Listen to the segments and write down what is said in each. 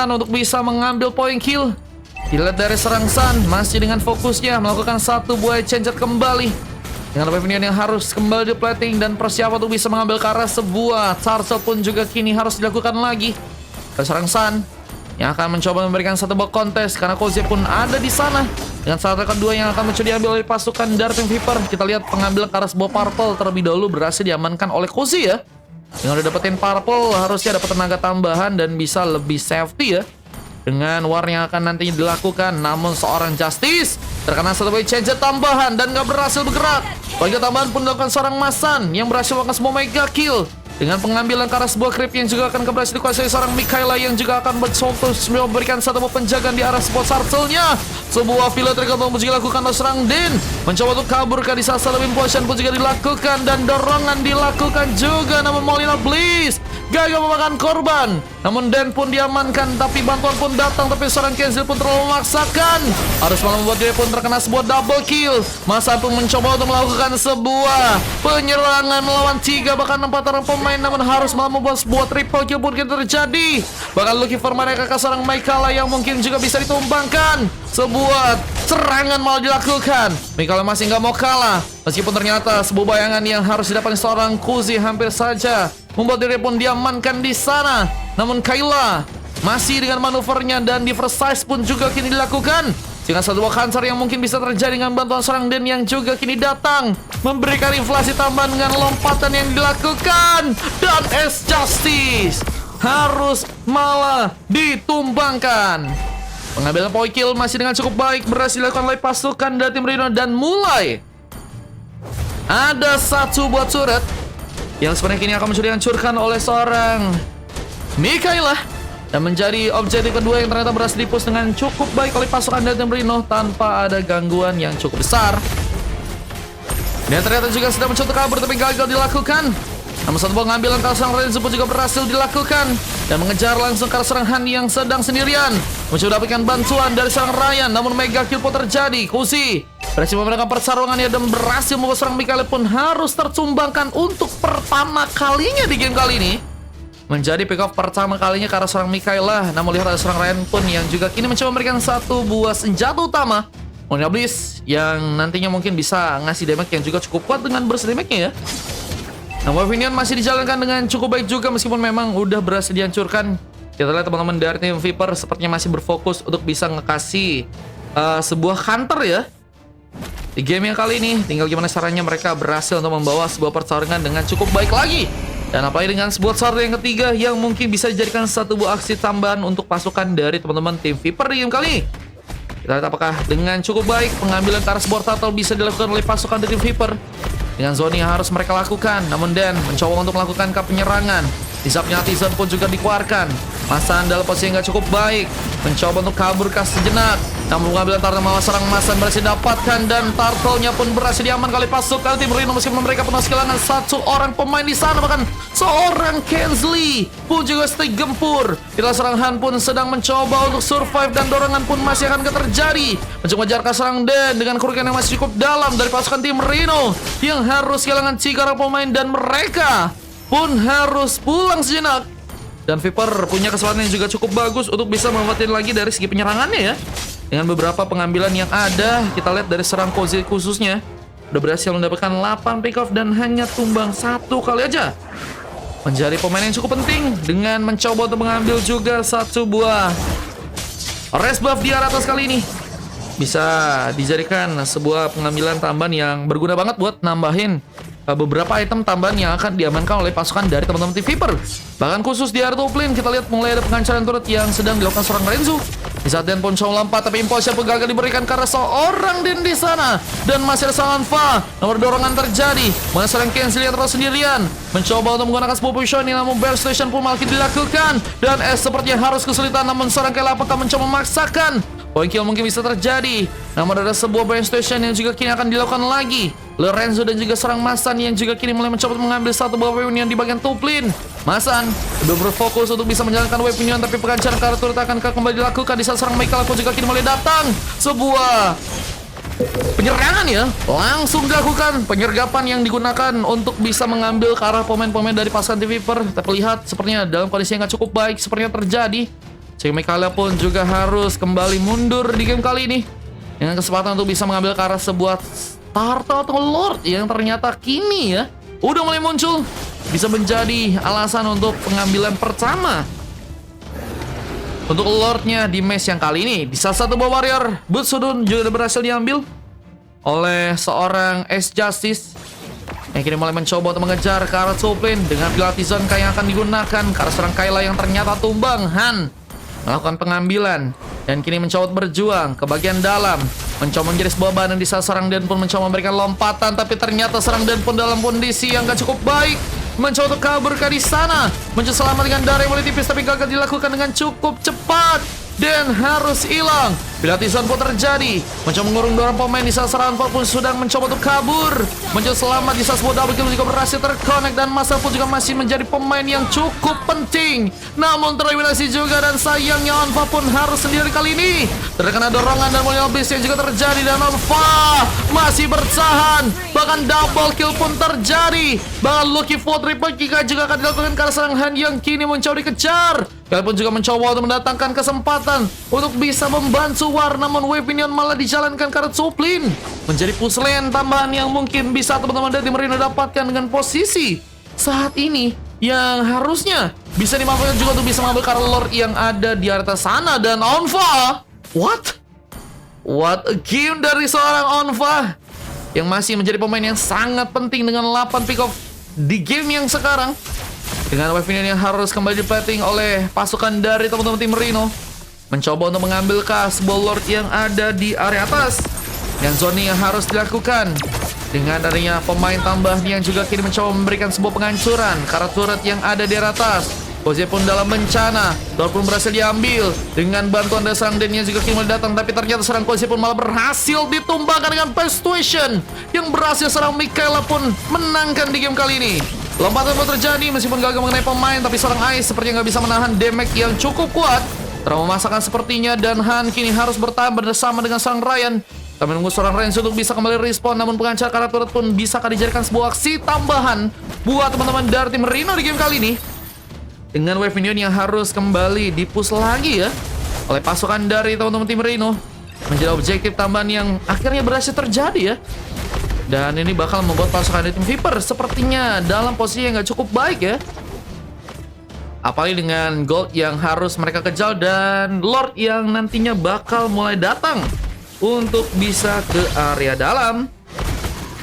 untuk bisa mengambil poin kill. Dilihat dari serang Sun, masih dengan fokusnya melakukan satu buah changer kembali. Dengan Weaponion yang harus kembali di plating dan persiapan untuk bisa mengambil ke arah sebuah Charge pun juga kini harus dilakukan lagi. Dan serang Sun yang akan mencoba memberikan satu buah kontes karena Koze pun ada di sana. Dengan saat kedua yang akan mencoba diambil oleh pasukan dari tim Viper. Kita lihat pengambilan ke arah sebuah purple terlebih dahulu berhasil diamankan oleh Koze ya. Dengan udah dapetin purple harusnya dapat tenaga tambahan dan bisa lebih safety ya. Dengan war yang akan nantinya dilakukan. Namun seorang Justice terkena satu buah change tambahan dan gak berhasil bergerak. Bagi tambahan pun dilakukan seorang Masan yang berhasil melakukan semua mega kill. Dengan pengambilan ke arah sebuah creep yang juga akan berhasil dikuasai seorang Mikaela yang juga akan memberikan satu buah penjagaan di arah sebuah sarcelnya. Sebuah villa tergantung pun juga dilakukan oleh seorang Din. Mencoba untuk kabur ke di saat lebih potion pun juga dilakukan dan dorongan dilakukan juga. Namun Molina Bliss gagal memakan korban. Namun Den pun diamankan tapi bantuan pun datang tapi seorang Kenzie pun terlalu memaksakan. Harus malah membuat dia pun terkena sebuah double kill. Masa pun mencoba untuk melakukan sebuah penyerangan melawan 3 bahkan 4 orang pemain namun harus malah membuat sebuah triple kill pun terjadi. Bahkan looking for mereka ke seorang Mikaela yang mungkin juga bisa ditumbangkan. Sebuah serangan malah dilakukan. Mikaela masih nggak mau kalah meskipun ternyata sebuah bayangan yang harus didapatkan seorang Kuzi hampir saja membuat diri pun diamankan di sana. Namun Kayla masih dengan manuvernya dan diversize pun juga kini dilakukan. Dengan satu buah cancer yang mungkin bisa terjadi dengan bantuan seorang Den yang juga kini datang memberikan inflasi tambahan dengan lompatan yang dilakukan. Dan S Justice harus malah ditumbangkan. Pengambilan point kill masih dengan cukup baik berhasil dilakukan oleh pasukan dari tim Rino dan mulai ada satu buah turret yang sebenarnya kini akan menjadi dihancurkan oleh seorang Mikaela dan menjadi objektif kedua yang ternyata berhasil dipush dengan cukup baik oleh pasukan dari tim Rino tanpa ada gangguan yang cukup besar. Dan ternyata juga sedang mencoba kabur tapi gagal dilakukan. Namun satu pengambilan ke seorang Renzo pun juga berhasil dilakukan dan mengejar langsung ke seorang Han yang sedang sendirian. Mencoba dapatkan bantuan dari seorang Ryan namun mega kill pun terjadi. Kuzi berhasil memenangkan pertarungannya dan berhasil membuat seorang Mikaela pun harus tersumbangkan untuk pertama kalinya di game kali ini. Menjadi pick off pertama kalinya ke arah seorang Mikaela. Namun lihat ada seorang Ryan pun yang juga kini mencoba memberikan satu buah senjata utama. Molina Bliss yang nantinya mungkin bisa ngasih damage yang juga cukup kuat dengan burst damage-nya ya. Nah, Weaponion masih dijalankan dengan cukup baik juga meskipun memang udah berhasil dihancurkan. Kita lihat teman-teman dari tim Viper sepertinya masih berfokus untuk bisa ngekasih sebuah counter ya. Di game yang kali ini tinggal gimana caranya mereka berhasil untuk membawa sebuah pertarungan dengan cukup baik lagi. Dan apalagi dengan sebuah start yang ketiga yang mungkin bisa dijadikan satu buah aksi tambahan untuk pasukan dari teman-teman tim Viper di game kali ini. Kita lihat apakah dengan cukup baik pengambilan ke arah sebuah turtle bisa dilakukan oleh pasukan dari tim Viper. Dengan zone yang harus mereka lakukan. Namun Dan mencoba untuk melakukan penyerangan. Hisapnya Artisan pun juga dikeluarkan. Masan dalam posisi yang gak cukup baik. Mencoba untuk kabur ke sejenak. Namun pengambilan turtle malah serang Masan berhasil dapatkan. Dan turtle-nya pun berhasil diaman kali pasukan tim Rino. Meskipun mereka pernah kehilangan satu orang pemain di sana. Bahkan seorang Kensley pun juga stay gempur. Kita serang Han pun sedang mencoba untuk survive. Dan dorongan pun masih akan terjadi. Mencoba jarak serang Dan dengan kerugian yang masih cukup dalam dari pasukan tim Rino. Yang harus kehilangan 3 orang pemain. Dan mereka pun harus pulang sejenak. Dan Viper punya kesempatan yang juga cukup bagus untuk bisa memanfaatin lagi dari segi penyerangannya ya. Dengan beberapa pengambilan yang ada, kita lihat dari serang Koze khususnya udah berhasil mendapatkan 8 pick off dan hanya tumbang 1 kali aja. Menjadi pemain yang cukup penting dengan mencoba untuk mengambil juga satu buah rest buff di arah atas kali ini. Bisa dijadikan sebuah pengambilan tambahan yang berguna banget buat nambahin beberapa item tambahan yang akan diamankan oleh pasukan dari teman-teman tim Viper. Bahkan khusus di area top lane kita lihat mulai ada pengancaran turret yang sedang dilakukan seorang Renzo. Di saat Dan pun coba lompat tapi impulsnya pun gagal diberikan karena seorang Den di sana. Dan masih ada serangan Fa. Nomor dorongan terjadi. Mana seorang Kenzie lihat terus sendirian. Mencoba untuk menggunakan sebuah positioning namun Bear Station pun malah dilakukan. Dan sepertinya harus kesulitan namun seorang Kayla apakah mencoba memaksakan. Point kill mungkin bisa terjadi. Namun ada sebuah brain station yang juga kini akan dilakukan lagi. Lorenzo dan juga serang Masan yang juga kini mulai mencoba mengambil satu buah weapon di bagian top lane. Masan udah berfokus untuk bisa menjalankan weapon tapi pengancaran ke arah turret akan kembali dilakukan di saat serang Michael pun juga kini mulai datang. Sebuah penyerangan ya langsung dilakukan. Penyergapan yang digunakan untuk bisa mengambil ke arah pemain-pemain dari pasukan tim Viper. Tapi lihat sepertinya dalam kondisi yang gak cukup baik sepertinya terjadi. Si Mikaela pun juga harus kembali mundur di game kali ini dengan kesempatan untuk bisa mengambil ke arah sebuah turtle atau lord yang ternyata kini ya udah mulai muncul, bisa menjadi alasan untuk pengambilan pertama untuk lordnya di match yang kali ini. Di salah satu buah warrior, Butsudun juga berhasil diambil oleh seorang Ace Justice yang kini mulai mencoba untuk mengejar ke arah Soulplane dengan Pilatizon yang akan digunakan ke arah serang Kayla yang ternyata tumbang. Han melakukan pengambilan dan kini mencoba berjuang ke bagian dalam, mencoba menjadi sebuah badan. Di saat serang Dan pun mencoba memberikan lompatan, tapi ternyata serang Dan pun dalam kondisi yang gak cukup baik, mencoba untuk kabur ke di sana, mencoba selamat dengan darah yang mulai tipis, tapi gagal dilakukan dengan cukup cepat dan harus hilang. Pilatizon pun terjadi, mencoba mengurung dorong pemain di saat serangan pun sedang mencoba untuk kabur, mencoba selamat di saat sebuah double kill juga berhasil terconnect, dan Masa pun juga masih menjadi pemain yang cukup penting. Namun tereliminasi juga, dan sayangnya Onfa pun harus sendiri kali ini. Terkena dorongan dan mulia bis yang juga terjadi, dan Onfa masih bertahan. Bahkan double kill pun terjadi. Bahkan Lucky for triple kick juga akan dilakukan karena serangan yang kini mencoba dikejar. Kalian pun juga mencoba untuk mendatangkan kesempatan untuk bisa membantu War, namun Wave Minion malah dijalankan karena Soulplane menjadi push lane tambahan yang mungkin bisa teman-teman dari tim Rino dapatkan dengan posisi saat ini yang harusnya bisa dimanfaatkan juga untuk bisa mengambil karena Lord yang ada di atas sana. Dan Onfa, what a game dari seorang Onfa yang masih menjadi pemain yang sangat penting dengan 8 pick off di game yang sekarang. Dengan Wave Minion yang harus kembali diplating oleh pasukan dari teman-teman tim Rino, mencoba untuk mengambil sebuah Lord yang ada di area atas. Dan zoning yang harus dilakukan dengan adanya pemain tambah yang juga kini mencoba memberikan sebuah penghancuran karena turret yang ada di atas. Koze pun dalam bencana, Lord pun berhasil diambil dengan bantuan dari serang Den yang juga kini datang, tapi ternyata serang Koze pun malah berhasil ditumbangkan dengan Persuasion yang berhasil serang Mikaela pun menangkan di game kali ini. Lompatan pun terjadi meskipun gagal mengenai pemain, tapi seorang Ice sepertinya nggak bisa menahan damage yang cukup kuat. Terlalu memaksakan sepertinya, dan Han kini harus bertahan bersama dengan seorang Ryan. Kami menunggu seorang Ryan untuk bisa kembali respawn, namun pengancar karena turret pun bisa dijadikan sebuah aksi tambahan buat teman-teman dari tim Rino di game kali ini. Dengan Wave Minion yang harus kembali dipush lagi ya oleh pasukan dari teman-teman tim Rino, menjadi objektif tambahan yang akhirnya berhasil terjadi ya. Dan ini bakal membuat pasukan dari tim Viper sepertinya dalam posisi yang gak cukup baik ya. Apalagi dengan gold yang harus mereka kejar dan Lord yang nantinya bakal mulai datang untuk bisa ke area dalam.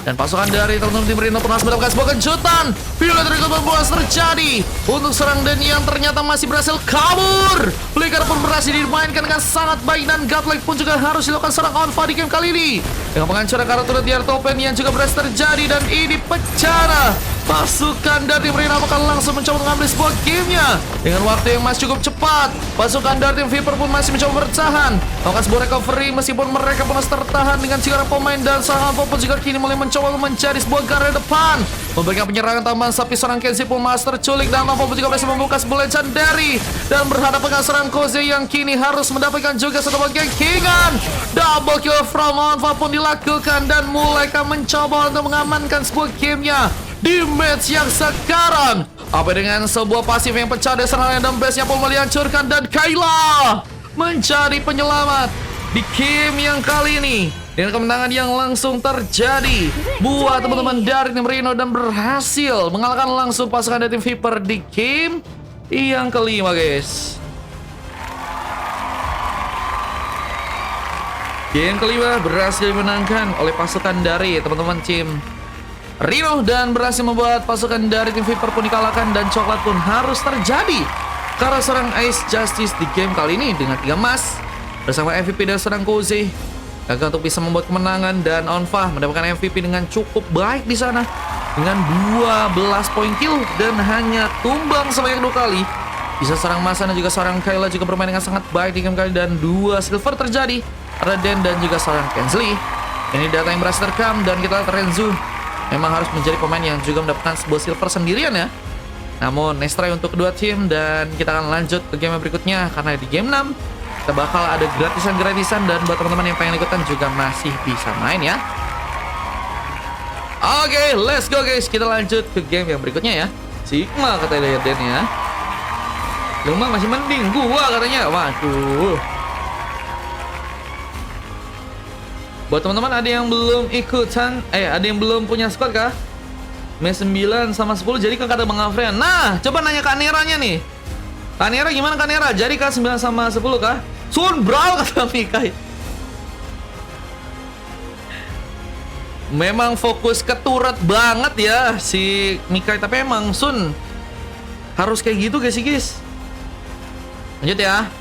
Dan pasukan dari teman-teman tim Rino pernah mendapatkan sebuah kejutan. Violet Dragon membuat terjadi untuk serang Dan yang ternyata masih berhasil kabur. Flicker pun berhasil dimainkan dengan sangat baik, dan Godlike pun juga harus dilakukan serang Onfa di game kali ini. Dengan penghancuran karena turret di Topen yang juga berhasil terjadi, dan ini pecah. Pasukan dari tim Rino akan langsung mencoba mengambil sebuah gamenya dengan waktu yang masih cukup cepat. Pasukan dari tim Viper pun masih mencoba bertahan, melakukan sebuah recovery meskipun mereka pun masih tertahan dengan seorang pemain, dan seorang pun juga kini mulai mencoba mencari sebuah garda depan, memberikan penyerangan tambahan, tapi seorang Kenzie pun masih terculik, dan Nova pun juga berhasil membuka sebuah legendary dan berhadapan dengan seorang Koze yang kini harus mendapatkan juga satu bagian kingan. Double kill from Nova pun dilakukan, dan mulai mencoba untuk mengamankan sebuah gamenya di match yang sekarang. Apa dengan sebuah pasif yang pecah dari serangan, dan base-nya pun mulai hancurkan, dan Kayla menjadi penyelamat di game yang kali ini dengan kemenangan yang langsung terjadi buat teman-teman dari tim Rino, dan berhasil mengalahkan langsung pasukan dari tim Viper di game yang kelima guys. Game kelima berhasil dimenangkan oleh pasukan dari teman-teman tim Rino, dan berhasil membuat pasukan dari tim Viper pun dikalahkan, dan coklat pun harus terjadi karena seorang Ace Justice di game kali ini dengan 3 emas bersama MVP dari seorang Koze gagal untuk bisa membuat kemenangan, dan Onfa mendapatkan MVP dengan cukup baik di sana dengan 12 poin kill dan hanya tumbang sebanyak 2 kali. Bisa seorang Masa dan juga seorang Kayla juga bermain dengan sangat baik di game kali, dan 2 silver terjadi pada Den dan juga seorang Kensley. Ini data yang berhasil terekam, dan kita lihat Renzu memang harus menjadi pemain yang juga mendapatkan sebuah silver sendirian ya. Namun next try untuk kedua tim, dan kita akan lanjut ke game berikutnya karena di game 6 kita bakal ada gratisan, dan buat teman-teman yang pengen ikutan juga masih bisa main ya. Oke, let's go guys, kita lanjut ke game yang berikutnya ya. Sigma kata Den ya. Lu mah masih mending gua katanya. Waduh. Buat teman-teman ada yang belum ikutan, ada yang belum punya squad kah? Match 9 sama 10 jadi kata Bang Afrian. Nah, coba nanya ke Aneranya nih. Kanera gimana Kanera? Jadi kah 9 sama 10 kah? Sun brawl kata Mikai. Memang fokus ke turret banget ya si Mikai, tapi emang Sun harus kayak gitu guys sih guys. Lanjut ya.